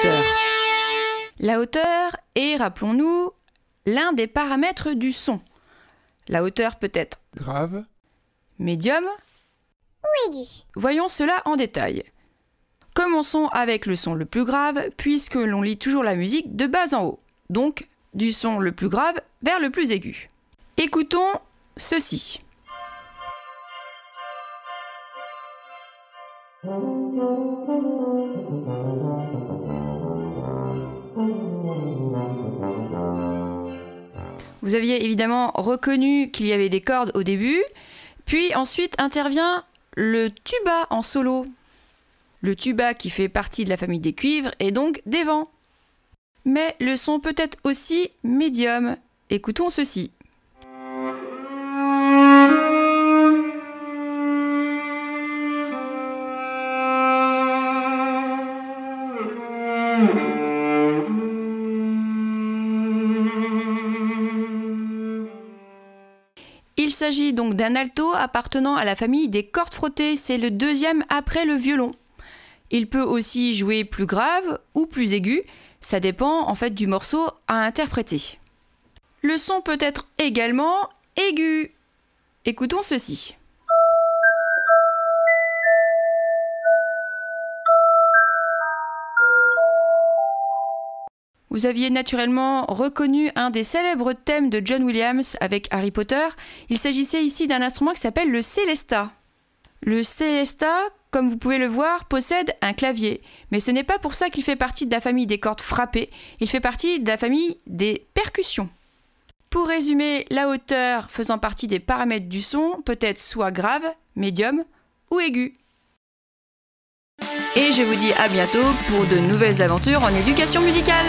hauteur. La hauteur est, rappelons-nous, l'un des paramètres du son. La hauteur peut être grave, médium ou aigu. Voyons cela en détail. Commençons avec le son le plus grave, puisque l'on lit toujours la musique de bas en haut, donc du son le plus grave vers le plus aigu. Écoutons ceci. Vous aviez évidemment reconnu qu'il y avait des cordes au début, puis ensuite intervient le tuba en solo. Le tuba qui fait partie de la famille des cuivres et donc des vents. Mais le son peut être aussi médium. Écoutons ceci. Il s'agit donc d'un alto appartenant à la famille des cordes frottées, c'est le deuxième après le violon. Il peut aussi jouer plus grave ou plus aigu, ça dépend en fait du morceau à interpréter. Le son peut être également aigu. Écoutons ceci. Vous aviez naturellement reconnu un des célèbres thèmes de John Williams avec Harry Potter. Il s'agissait ici d'un instrument qui s'appelle le Célesta. Le Célesta, comme vous pouvez le voir, possède un clavier. Mais ce n'est pas pour ça qu'il fait partie de la famille des cordes frappées. Il fait partie de la famille des percussions. Pour résumer, la hauteur faisant partie des paramètres du son peut être soit grave, médium ou aigu. Et je vous dis à bientôt pour de nouvelles aventures en éducation musicale.